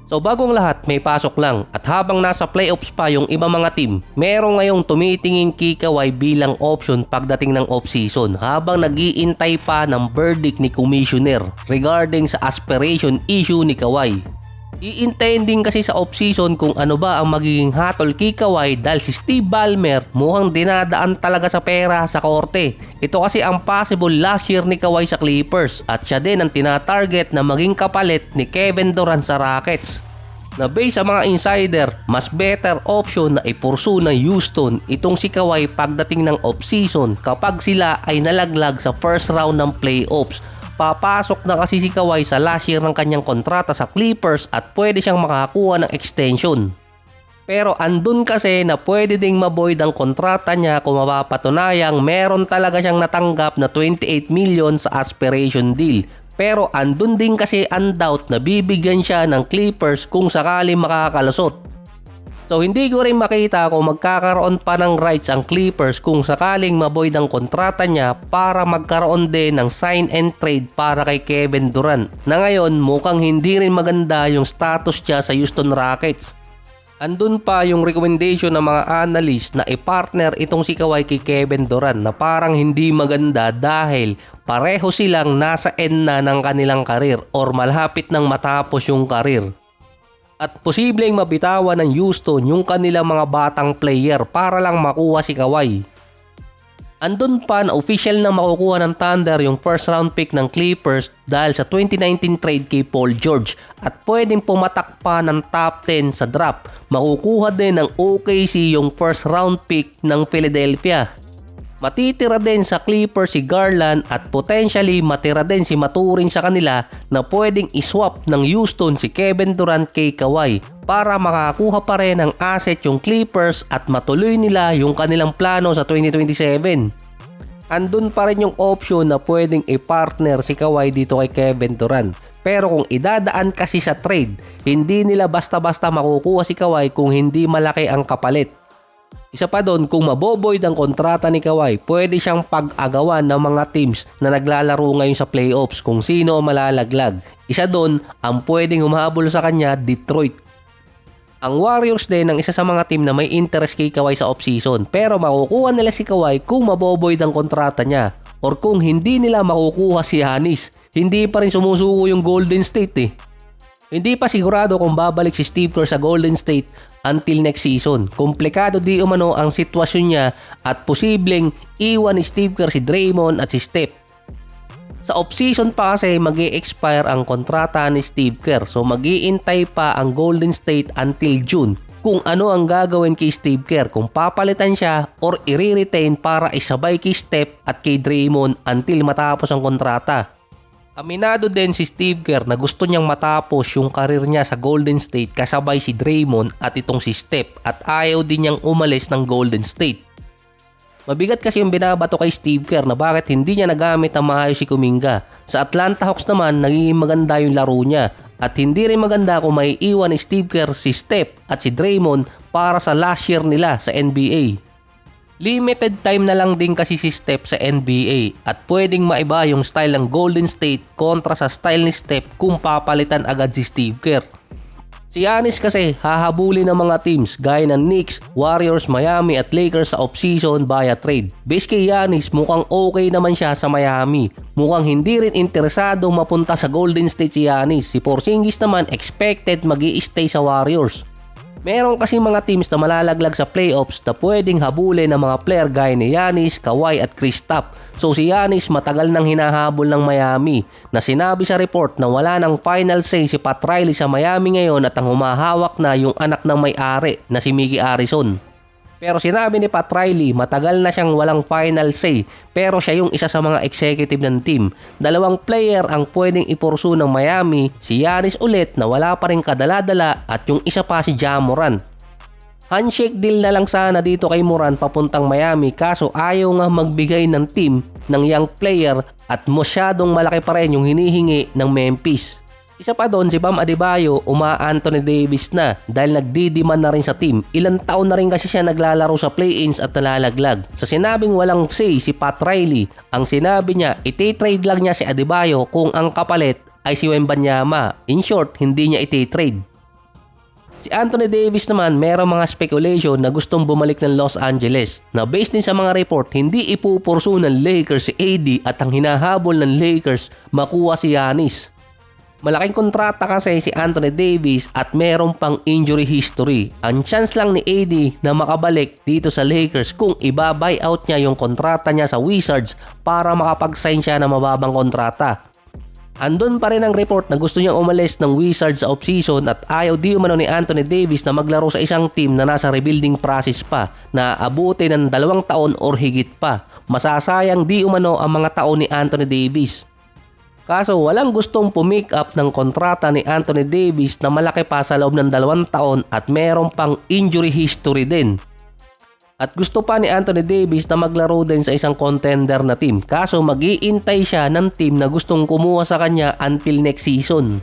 So bagong lahat, may pasok lang at habang nasa playoffs pa yung iba mga team, meron ngayong tumitingin kay Kawhi bilang option pagdating ng off-season habang nag-iintay pa ng verdict ni Commissioner regarding sa aspiration issue ni Kawhi. Iintayin din kasi sa off-season kung ano ba ang magiging hatol kay Kawhi dahil si Steve Ballmer mukhang dinadaan talaga sa pera sa korte. Ito kasi ang possible last year ni Kawhi sa Clippers at siya din ang tinatarget na maging kapalit ni Kevin Durant sa Rockets. Na base sa mga insider, mas better option na ipursu ng Houston itong si Kawhi pagdating ng off-season kapag sila ay nalaglag sa first round ng playoffs. Papasok na kasi si Kawhi sa last year ng kanyang kontrata sa Clippers at pwede siyang makakuha ng extension. Pero andun kasi na pwede ding maboid ang kontrata niya kung mapapatunayang meron talaga siyang natanggap na 28 million sa aspiration deal. Pero andun din kasi ang doubt na bibigyan siya ng Clippers kung sakali makakalusot. So hindi ko rin makita kung magkakaroon pa ng rights ang Clippers kung sakaling maboid ang kontrata niya para magkaroon din ng sign and trade para kay Kevin Durant na ngayon mukhang hindi rin maganda yung status niya sa Houston Rockets. Andun pa yung recommendation ng mga analyst na i-partner itong si Kawhi kay Kevin Durant na parang hindi maganda dahil pareho silang nasa end na ng kanilang karir or malapit nang matapos yung karir. At posibleng mabitawan ng Houston yung kanilang mga batang player para lang makuha si Kawhi. Andun pa na official na makukuha ng Thunder yung first round pick ng Clippers dahil sa 2019 trade kay Paul George at pwedeng pumatak pa ng top 10 sa draft. Makukuha din ng OKC yung first round pick ng Philadelphia. Matitira din sa Clippers si Garland at potentially matira din si Maturin sa kanila na pwedeng iswap ng Houston si Kevin Durant kay Kawhi para makakuha pa rin ng asset yung Clippers at matuloy nila yung kanilang plano sa 2027. Andun pa rin yung option na pwedeng i-partner si Kawhi dito kay Kevin Durant. Pero kung idadaan kasi sa trade, hindi nila basta-basta makukuha si Kawhi kung hindi malaki ang kapalit. Isa pa doon, kung maboboid ang kontrata ni Kawhi, pwede siyang pag-agawan ng mga teams na naglalaro ngayon sa playoffs kung sino ang malalaglag. Isa doon, ang pwedeng humahabol sa kanya, Detroit. Ang Warriors din ang isa sa mga team na may interest kay Kawhi sa offseason pero makukuha nila si Kawhi kung maboboid ang kontrata niya or kung hindi nila makukuha si Giannis. Hindi pa rin sumusuko yung Golden State eh. Hindi pa sigurado kung babalik si Steve Kerr sa Golden State until next season. Komplikado di umano ang sitwasyon niya at posibleng iwan ni Steve Kerr si Draymond at si Steph. Sa off-season pa kasi mag-i-expire ang kontrata ni Steve Kerr so mag-iintay pa ang Golden State until June kung ano ang gagawin kay Steve Kerr, kung papalitan siya or i-retain para isabay kay Steph at kay Draymond until matapos ang kontrata. Aminado din si Steve Kerr na gusto niyang matapos yung karir niya sa Golden State kasabay si Draymond at itong si Steph at ayaw din niyang umalis ng Golden State. Mabigat kasi yung binabato kay Steve Kerr na bakit hindi niya nagamit ang maayos si Kuminga. Sa Atlanta Hawks naman nagiging maganda yung laro niya at hindi rin maganda kung may iwan ni Steve Kerr si Steph at si Draymond para sa last year nila sa NBA. Limited time na lang din kasi si Steph sa NBA at pwedeng maiba yung style ng Golden State kontra sa style ni Steph kung papalitan agad si Steve Kerr. Si Giannis kasi hahabulin ng mga teams gaya ng Knicks, Warriors, Miami at Lakers sa offseason via trade. Base kay Giannis mukhang okay naman siya sa Miami. Mukhang hindi rin interesadong mapunta sa Golden State si Giannis. Si Porzingis naman expected mag-i-stay sa Warriors. Meron kasi mga teams na malalaglag sa playoffs na pwedeng habulin ng mga player gaya ni Giannis, Kawhi at Kristaps. So si Giannis matagal nang hinahabol ng Miami na sinabi sa report na wala nang final say si Pat Riley sa Miami ngayon at ang humahawak na yung anak ng may-ari na si Mickey Arison. Pero sinabi ni Pat Riley matagal na siyang walang final say pero siya yung isa sa mga executive ng team. Dalawang player ang pwedeng ipursu ng Miami, si Giannis ulit na wala pa rin kadala-dala at yung isa pa si Ja Morant. Handshake deal na lang sana dito kay Morant papuntang Miami kaso ayaw nga magbigay ng team ng young player at masyadong malaki pa rin yung hinihingi ng Memphis. Isa pa doon si Bam Adebayo Anthony Davis na dahil nagdidiman na rin sa team. Ilang taon na rin kasi siya naglalaro sa play-ins at nalalaglag. Sa sinabing walang say si Pat Riley, ang sinabi niya iti-trade lang niya si Adebayo kung ang kapalit ay si Wembanyama. In short, hindi niya iti-trade. Si Anthony Davis naman merong mga speculation na gustong bumalik ng Los Angeles na based din sa mga report hindi ipupursu ng Lakers si AD at ang hinahabol ng Lakers makuha si Giannis. Malaking kontrata kasi si Anthony Davis at meron pang injury history. Ang chance lang ni AD na makabalik dito sa Lakers kung iba-buyout niya yung kontrata niya sa Wizards para makapag-sign siya ng mababang kontrata. Andun pa rin ang report na gusto niyang umalis ng Wizards sa offseason at ayaw di umano ni Anthony Davis na maglaro sa isang team na nasa rebuilding process pa na abuti ng 2 taon or higit pa. Masasayang di umano ang mga taon ni Anthony Davis. Kaso walang gustong pumick up ng kontrata ni Anthony Davis na malaki pa sa loob ng 2 taon at meron pang injury history din. At gusto pa ni Anthony Davis na maglaro din sa isang contender na team. Kaso mag-iintay siya ng team na gustong kumuha sa kanya until next season.